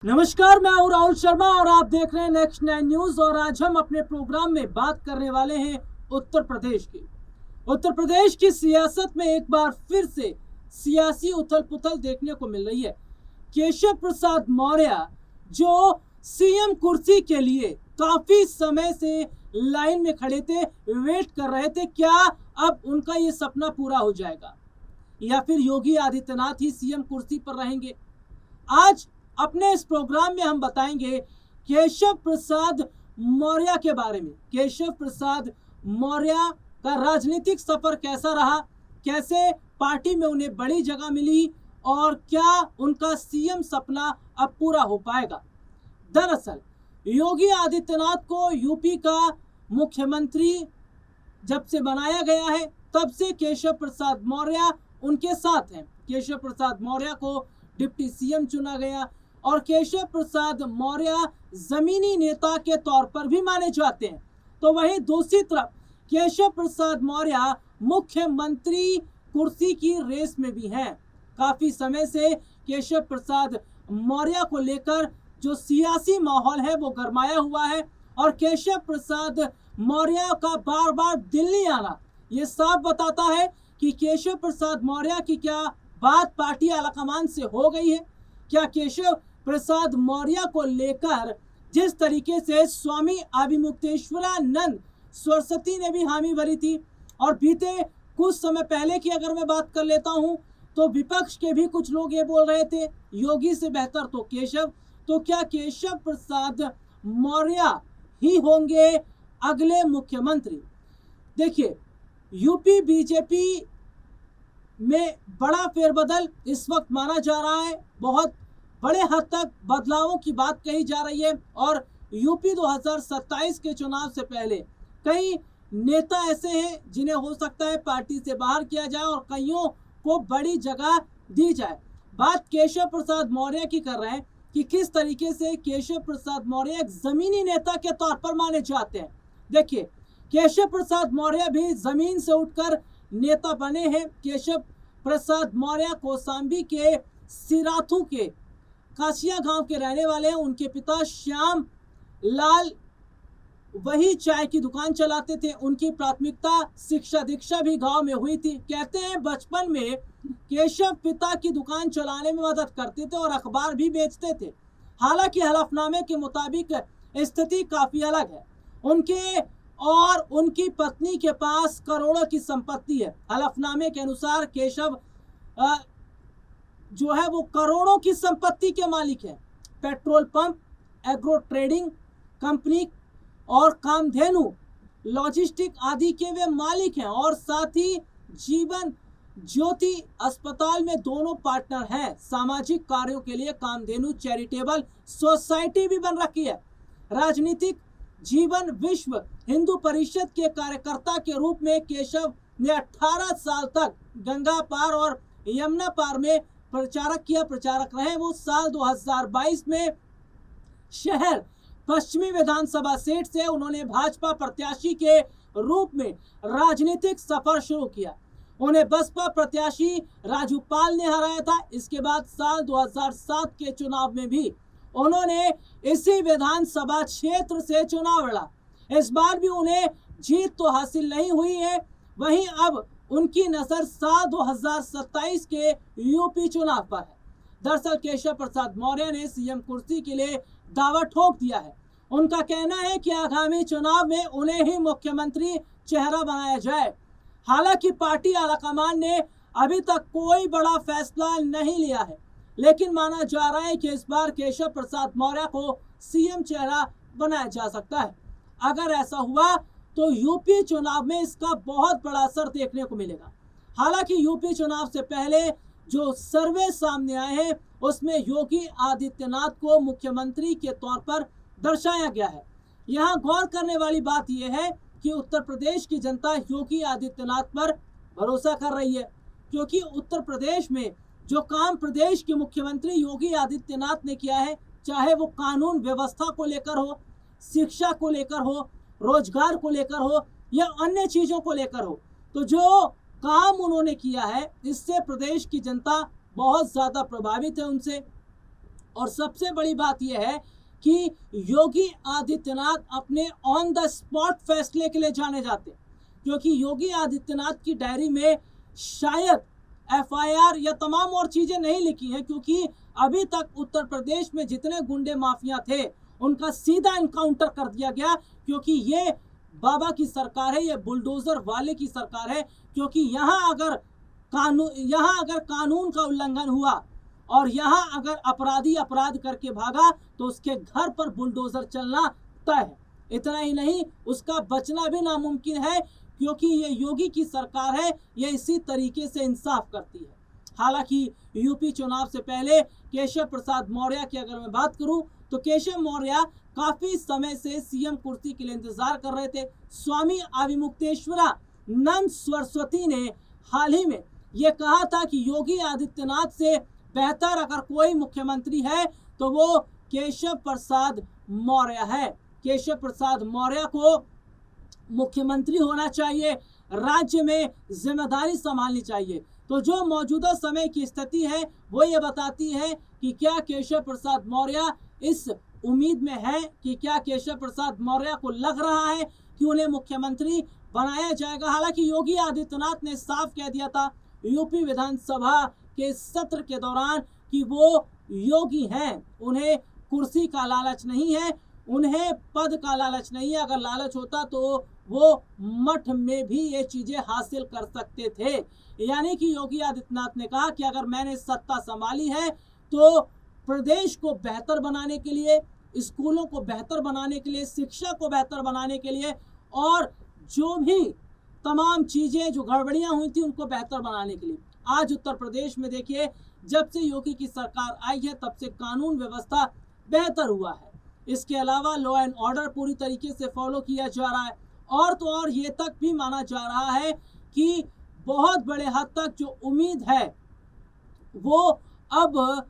नमस्कार, मैं हूं राहुल शर्मा और आप देख रहे हैं नेक्स्ट 9 न्यूज। और आज हम अपने प्रोग्राम में बात करने वाले हैं उत्तर प्रदेश की। उत्तर प्रदेश की सियासत में एक बार फिर से सियासी उथल पुथल देखने को मिल रही है। केशव प्रसाद मौर्य जो सीएम कुर्सी के लिए काफी समय से लाइन में खड़े थे, वेट कर रहे थे, क्या अब उनका ये सपना पूरा हो जाएगा या फिर योगी आदित्यनाथ ही सीएम कुर्सी पर रहेंगे। आज अपने इस प्रोग्राम में हम बताएंगे केशव प्रसाद मौर्य के बारे में। केशव प्रसाद मौर्य का राजनीतिक सफर कैसा रहा, कैसे पार्टी में उन्हें बड़ी जगह मिली और क्या उनका सीएम सपना अब पूरा हो पाएगा। दरअसल योगी आदित्यनाथ को यूपी का मुख्यमंत्री जब से बनाया गया है, तब से केशव प्रसाद मौर्य उनके साथ हैं। केशव प्रसाद मौर्य को डिप्टी सीएम चुना गया और केशव प्रसाद मौर्य जमीनी नेता के तौर पर भी माने जाते हैं। तो वहीं दूसरी तरफ केशव प्रसाद मौर्य मुख्यमंत्री कुर्सी की रेस में भी हैं। काफी समय से केशव प्रसाद मौर्य को लेकर जो सियासी माहौल है वो गरमाया हुआ है और केशव प्रसाद मौर्य का बार बार दिल्ली आना ये साफ बताता है कि केशव प्रसाद मौर्य की क्या बात पार्टी आलाकमान से हो गई है। क्या केशव प्रसाद मौर्य को लेकर जिस तरीके से स्वामी अभिमुक्तेश्वरानंद सरस्वती ने भी हामी भरी थी, और बीते कुछ समय पहले की अगर मैं बात कर लेता हूं तो विपक्ष के भी कुछ लोग ये बोल रहे थे योगी से बेहतर तो केशव। तो क्या केशव प्रसाद मौर्य ही होंगे अगले मुख्यमंत्री। देखिए, यूपी बीजेपी में बड़ा फेरबदल इस वक्त माना जा रहा है। बहुत बड़े हद तक बदलावों की बात कही जा रही है और यूपी 2027 के चुनाव से पहले कई नेता ऐसे हैं जिन्हें हो सकता है पार्टी से बाहर किया जाए और कईयों को बड़ी जगह दी जाए। बात केशव प्रसाद मौर्य की कर रहे हैं कि किस तरीके से केशव प्रसाद मौर्य एक जमीनी नेता के तौर पर माने जाते हैं। देखिए, केशव प्रसाद मौर्य भी जमीन से उठकर नेता बने हैं। केशव प्रसाद मौर्य कौशाम्बी के सिराथू के काशिया गांव के रहने वाले हैं। उनके पिता श्याम लाल वही चाय की दुकान चलाते थे। उनकी प्राथमिकता शिक्षा दीक्षा भी गांव में हुई थी। कहते हैं बचपन में केशव पिता की दुकान चलाने में मदद करते थे और अखबार भी बेचते थे। हालांकि हलफनामे के मुताबिक स्थिति काफी अलग है। उनके और उनकी पत्नी के पास करोड़ों की संपत्ति है। हलफनामे के अनुसार केशव जो है वो करोड़ों की संपत्ति के मालिक है। Petrol pump, agro trading company और कामधेनु लॉजिस्टिक आदि के वे मालिक हैं और साथ ही जीवन ज्योति अस्पताल में दोनों पार्टनर हैं। सामाजिक कार्यों के लिए कामधेनु चैरिटेबल सोसाइटी भी बन रखी है। राजनीतिक जीवन विश्व हिंदू परिषद के कार्यकर्ता के रूप में केशव ने 18 साल तक गंगा पार और यमुना पार में प्रचारक रहे। वो साल 2022 में शहर पश्चिमी विधानसभा सीट से उन्होंने भाजपा प्रत्याशी के रूप में राजनीतिक सफर शुरू किया। उन्हें बसपा प्रत्याशी राजू पाल ने हराया था। इसके बाद साल 2007 के चुनाव में भी उन्होंने इसी विधानसभा क्षेत्र से चुनाव लड़ा। इस बार भी उन्हें जीत तो हासिल नहीं हुई है। वहीं अब उनकी नजर साल 2027 के यूपी चुनाव पर है। दरअसल केशव प्रसाद मौर्य ने सीएम कुर्सी के लिए दावा ठोक दिया है। उनका कहना है कि आगामी चुनाव में उन्हें ही मुख्यमंत्री चेहरा बनाया जाए। हालांकि पार्टी आलाकमान ने अभी तक कोई बड़ा फैसला नहीं लिया है, लेकिन माना जा रहा है कि इस बार केशव प्रसाद मौर्य को सीएम चेहरा बनाया जा सकता है। अगर ऐसा हुआ तो यूपी चुनाव में इसका बहुत बड़ा असर देखने को मिलेगा। हालांकि यूपी चुनाव से पहले जो सर्वे सामने आए हैं उसमें योगी आदित्यनाथ को मुख्यमंत्री के तौर पर दर्शाया गया है। यहाँ गौर करने वाली बात यह है कि उत्तर प्रदेश की जनता योगी आदित्यनाथ पर भरोसा कर रही है, क्योंकि उत्तर प्रदेश में जो काम प्रदेश के मुख्यमंत्री योगी आदित्यनाथ ने किया है, चाहे वो कानून व्यवस्था को लेकर हो, शिक्षा को लेकर हो, रोजगार को लेकर हो या अन्य चीजों को लेकर हो, तो जो काम उन्होंने किया है इससे प्रदेश की जनता बहुत ज्यादा प्रभावित है उनसे। और सबसे बड़ी बात यह है कि योगी आदित्यनाथ अपने ऑन द स्पॉट फैसले के लिए जाने जाते हैं, क्योंकि योगी आदित्यनाथ की डायरी में शायद एफआईआर या तमाम और चीजें नहीं लिखी हैं, क्योंकि अभी तक उत्तर प्रदेश में जितने गुंडे माफिया थे उनका सीधा एनकाउंटर कर दिया गया, क्योंकि ये बाबा की सरकार है, ये बुलडोजर वाले की सरकार है। क्योंकि यहाँ अगर कानून का उल्लंघन हुआ और यहाँ अगर अपराधी अपराध करके भागा तो उसके घर पर बुलडोजर चलना तय है। इतना ही नहीं, उसका बचना भी नामुमकिन है, क्योंकि ये योगी की सरकार है, ये इसी तरीके से इंसाफ करती है। हालांकि यूपी चुनाव से पहले केशव प्रसाद मौर्य की अगर मैं बात करूं तो केशव मौर्य काफी समय से सीएम कुर्सी के लिए इंतजार कर रहे थे। स्वामी आविमुक्तेश्वरा नंद सरस्वती ने हाल ही में ये कहा था कि योगी आदित्यनाथ से बेहतर अगर कोई मुख्यमंत्री है तो वो केशव प्रसाद मौर्य है। केशव प्रसाद मौर्य को मुख्यमंत्री होना चाहिए, राज्य में जिम्मेदारी संभालनी चाहिए। तो जो मौजूदा समय की स्थिति है वो ये बताती है कि क्या केशव प्रसाद मौर्य इस उम्मीद में है कि क्या केशव प्रसाद मौर्य को लग रहा है कि उन्हें मुख्यमंत्री बनाया जाएगा। हालांकि योगी आदित्यनाथ ने साफ कह दिया था यूपी विधानसभा के सत्र के दौरान कि वो योगी हैं, उन्हें कुर्सी का लालच नहीं है, उन्हें पद का लालच नहीं है। अगर लालच होता तो वो मठ में भी ये चीजें हासिल कर सकते थे। यानी कि योगी आदित्यनाथ ने कहा कि अगर मैंने सत्ता संभाली है तो प्रदेश को बेहतर बनाने के लिए, स्कूलों को बेहतर बनाने के लिए, शिक्षा को बेहतर बनाने के लिए और जो भी तमाम चीजें जो गड़बड़ियां हुई थी उनको बेहतर बनाने के लिए। आज उत्तर प्रदेश में देखिए, जब से योगी की सरकार आई है तब से कानून व्यवस्था बेहतर हुआ है। इसके अलावा लॉ एंड ऑर्डर पूरी तरीके से फॉलो किया जा रहा है और तो और ये तक भी माना जा रहा है कि बहुत बड़े हद तक जो उम्मीद है वो अब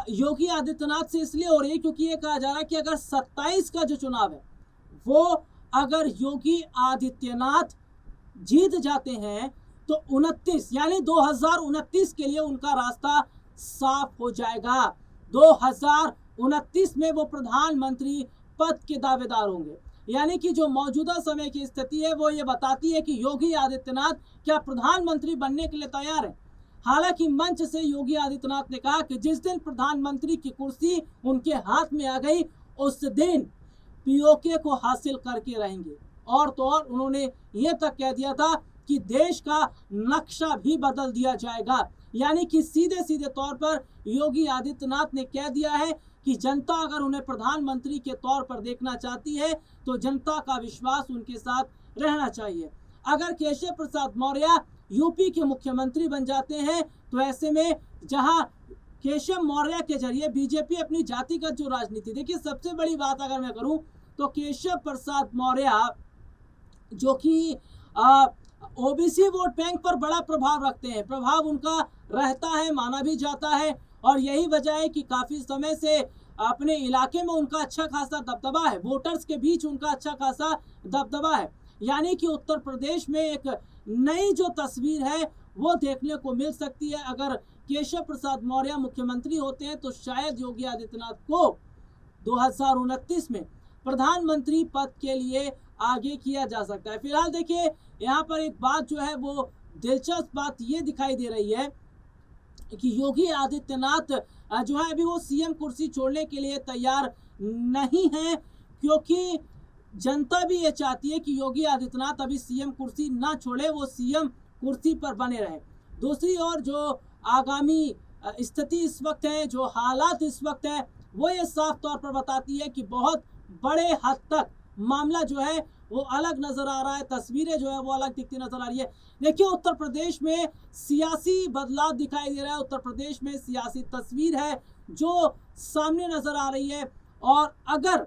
योगी आदित्यनाथ से इसलिए हो रही है क्योंकि ये कहा जा रहा है कि अगर 27 का जो चुनाव है वो अगर योगी आदित्यनाथ जीत जाते हैं तो 29 यानी 2029 के लिए उनका रास्ता साफ हो जाएगा। 2029 में वो प्रधानमंत्री पद के दावेदार होंगे। यानी कि जो मौजूदा समय की स्थिति है वो ये बताती है कि योगी आदित्यनाथ क्या प्रधानमंत्री बनने के लिए तैयार है। हालांकि मंच से योगी आदित्यनाथ ने कहा कि जिस दिन प्रधानमंत्री की कुर्सी उनके हाथ में आ गई उस दिन पीओके को हासिल करके रहेंगे। और तो और उन्होंने ये तक कह दिया था कि देश का नक्शा भी बदल दिया जाएगा। यानी कि सीधे सीधे तौर पर योगी आदित्यनाथ ने कह दिया है कि जनता अगर उन्हें प्रधानमंत्री के तौर पर देखना चाहती है तो जनता का विश्वास उनके साथ रहना चाहिए। अगर केशव प्रसाद मौर्य यूपी के मुख्यमंत्री बन जाते हैं तो ऐसे में जहां केशव मौर्य के जरिए बीजेपी अपनी जातिगत जो राजनीति, देखिए सबसे बड़ी बात अगर मैं करूं तो केशव प्रसाद मौर्य जो कि ओबीसी वोट बैंक पर बड़ा प्रभाव रखते हैं, प्रभाव उनका रहता है, माना भी जाता है और यही वजह है कि काफी समय से अपने इलाके में उनका अच्छा खासा दबदबा है, वोटर्स के बीच उनका अच्छा खासा दबदबा है। यानी कि उत्तर प्रदेश में एक नई जो तस्वीर है वो देखने को मिल सकती है। अगर केशव प्रसाद मौर्य मुख्यमंत्री होते हैं तो शायद योगी आदित्यनाथ को 2029 में प्रधानमंत्री पद के लिए आगे किया जा सकता है। फिलहाल देखिए यहाँ पर एक बात जो है वो दिलचस्प बात ये दिखाई दे रही है कि योगी आदित्यनाथ जो है अभी वो सीएम कुर्सी छोड़ने के लिए तैयार नहीं है, क्योंकि जनता भी ये चाहती है कि योगी आदित्यनाथ अभी सीएम कुर्सी ना छोड़े, वो सीएम कुर्सी पर बने रहे। दूसरी ओर जो आगामी स्थिति इस वक्त है, जो हालात इस वक्त है, वो ये साफ तौर पर बताती है कि बहुत बड़े हद तक मामला जो है वो अलग नजर आ रहा है, तस्वीरें जो है वो अलग दिखती नजर आ रही है। देखिए उत्तर प्रदेश में सियासी बदलाव दिखाई दे रहा है, उत्तर प्रदेश में सियासी तस्वीर है जो सामने नजर आ रही है और अगर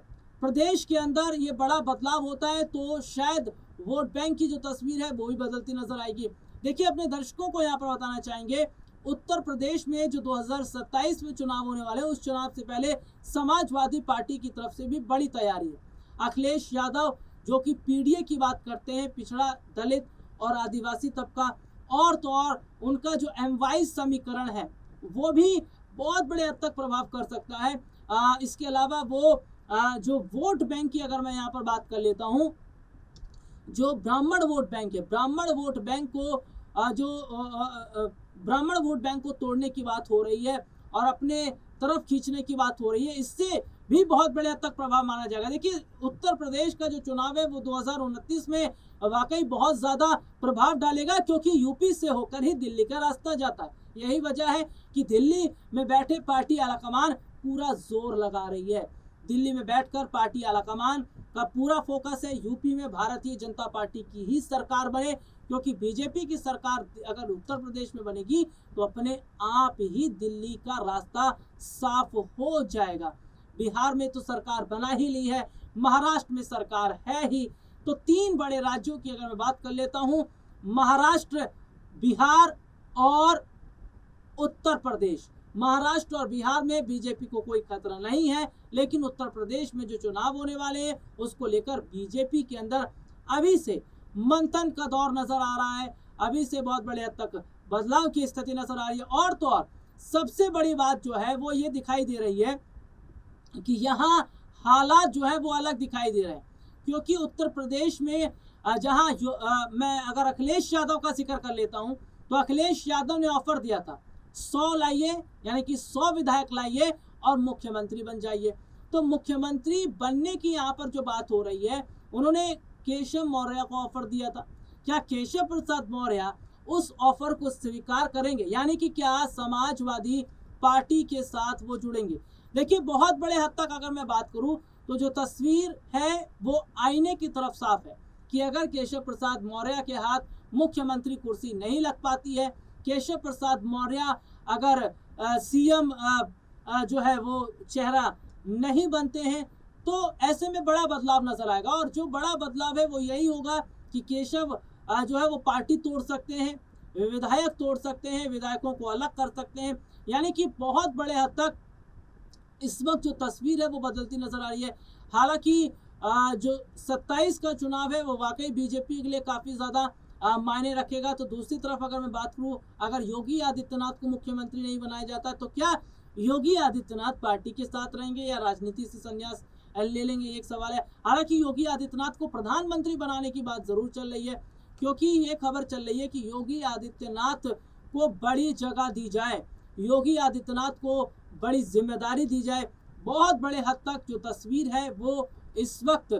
प्रदेश के अंदर ये बड़ा बदलाव होता है तो शायद वोट बैंक की जो तस्वीर है वो भी बदलती नजर आएगी। देखिए अपने दर्शकों को यहाँ पर बताना चाहेंगे, उत्तर प्रदेश में जो 2027 में चुनाव होने वाले हैं उस चुनाव से पहले समाजवादी पार्टी की तरफ से भी बड़ी तैयारी है। अखिलेश यादव जो कि पीडीए की बात करते हैं, पिछड़ा दलित और आदिवासी तबका, और तो और उनका जो M22 समीकरण है वो भी बहुत बड़े हद तक प्रभाव कर सकता है। इसके अलावा वो जो वोट बैंक की अगर मैं यहाँ पर बात कर लेता हूँ, जो ब्राह्मण वोट बैंक है, ब्राह्मण वोट बैंक को ब्राह्मण वोट बैंक को तोड़ने की बात हो रही है और अपने तरफ खींचने की बात हो रही है, इससे भी बहुत बड़े हद तक प्रभाव माना जाएगा। देखिए, उत्तर प्रदेश का जो चुनाव है वो 2029 में वाकई बहुत ज़्यादा प्रभाव डालेगा, क्योंकि यूपी से होकर ही दिल्ली का रास्ता जाता है। यही वजह है कि दिल्ली में बैठे पार्टी आलाकमान पूरा जोर लगा रही है। दिल्ली में बैठकर पार्टी आलाकमान का पूरा फोकस है यूपी में भारतीय जनता पार्टी की ही सरकार बने, क्योंकि बीजेपी की सरकार अगर उत्तर प्रदेश में बनेगी तो अपने आप ही दिल्ली का रास्ता साफ हो जाएगा। बिहार में तो सरकार बना ही ली है, महाराष्ट्र में सरकार है ही, तो 3 बड़े राज्यों की अगर मैं बात कर लेता हूँ, महाराष्ट्र, बिहार और उत्तर प्रदेश। महाराष्ट्र और बिहार में बीजेपी को कोई खतरा नहीं है, लेकिन उत्तर प्रदेश में जो चुनाव होने वाले हैं उसको लेकर बीजेपी के अंदर अभी से मंथन का दौर नजर आ रहा है, अभी से बहुत बड़े हद तक बदलाव की स्थिति नजर आ रही है। और तो और सबसे बड़ी बात जो है वो ये दिखाई दे रही है कि यहाँ हालात जो है वो अलग दिखाई दे रहे हैं, क्योंकि उत्तर प्रदेश में जहाँ मैं अगर अखिलेश यादव का जिक्र कर लेता हूँ, तो अखिलेश यादव ने ऑफर दिया था 100 लाइए, यानी कि 100 विधायक लाइए और मुख्यमंत्री बन जाइए। तो मुख्यमंत्री बनने की यहाँ पर जो बात हो रही है, उन्होंने केशव मौर्य को ऑफर दिया था। क्या केशव प्रसाद मौर्य उस ऑफर को स्वीकार करेंगे, यानी कि क्या समाजवादी पार्टी के साथ वो जुड़ेंगे? देखिए, बहुत बड़े हद तक अगर मैं बात करूं तो जो तस्वीर है वो आईने की तरफ साफ है कि अगर केशव प्रसाद मौर्य के हाथ मुख्यमंत्री कुर्सी नहीं लग पाती है, केशव प्रसाद मौर्य अगर सीएम जो है वो चेहरा नहीं बनते हैं, तो ऐसे में बड़ा बदलाव नजर आएगा। और जो बड़ा बदलाव है वो यही होगा कि केशव जो है वो पार्टी तोड़ सकते हैं, विधायक तोड़ सकते हैं, विधायकों को अलग कर सकते हैं, यानी कि बहुत बड़े हद तक इस वक्त जो तस्वीर है वो बदलती नजर आ रही है। हालांकि जो 27 का चुनाव है वो वाकई बीजेपी के लिए काफ़ी ज़्यादा मायने रखेगा। तो दूसरी तरफ अगर मैं बात करूँ, अगर योगी आदित्यनाथ को मुख्यमंत्री नहीं बनाया जाता तो क्या योगी आदित्यनाथ पार्टी के साथ रहेंगे या राजनीति से संन्यास ले लेंगे, एक सवाल है। हालांकि योगी आदित्यनाथ को प्रधानमंत्री बनाने की बात जरूर चल रही है, क्योंकि ये खबर चल रही है कि योगी आदित्यनाथ को बड़ी जगह दी जाए, योगी आदित्यनाथ को बड़ी जिम्मेदारी दी जाए। बहुत बड़े हद तक जो तस्वीर है वो इस वक्त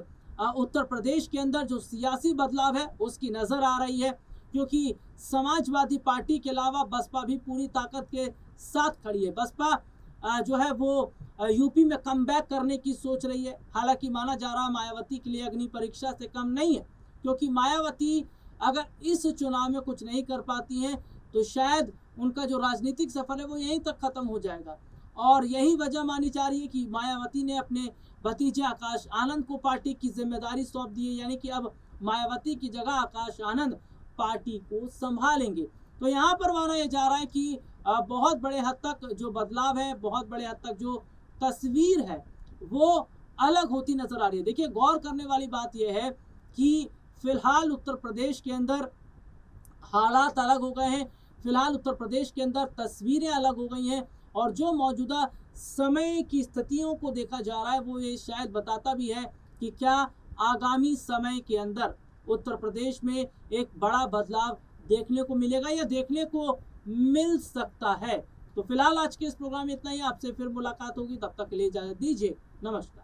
उत्तर प्रदेश के अंदर जो सियासी बदलाव है उसकी नज़र आ रही है, क्योंकि समाजवादी पार्टी के अलावा बसपा भी पूरी ताकत के साथ खड़ी है। बसपा जो है वो यूपी में कमबैक करने की सोच रही है। हालांकि माना जा रहा है मायावती के लिए अग्नि परीक्षा से कम नहीं है, क्योंकि मायावती अगर इस चुनाव में कुछ नहीं कर पाती हैं तो शायद उनका जो राजनीतिक सफर है वो यहीं तक खत्म हो जाएगा। और यही वजह मानी जा रही है कि मायावती ने अपने भतीजे आकाश आनंद को पार्टी की जिम्मेदारी सौंप दी है, यानी कि अब मायावती की जगह आकाश आनंद पार्टी को संभालेंगे। तो यहाँ पर माना यह जा रहा है कि बहुत बड़े हद तक जो बदलाव है, बहुत बड़े हद तक जो तस्वीर है वो अलग होती नजर आ रही है। देखिए, गौर करने वाली बात यह है कि फिलहाल उत्तर प्रदेश के अंदर हालात अलग हो गए हैं, फिलहाल उत्तर प्रदेश के अंदर तस्वीरें अलग हो गई हैं, और जो मौजूदा समय की स्थितियों को देखा जा रहा है वो ये शायद बताता भी है कि क्या आगामी समय के अंदर उत्तर प्रदेश में एक बड़ा बदलाव देखने को मिलेगा या देखने को मिल सकता है। तो फिलहाल आज के इस प्रोग्राम में इतना ही, आपसे फिर मुलाकात होगी, तब तक के लिए इजाजत दीजिए, नमस्कार।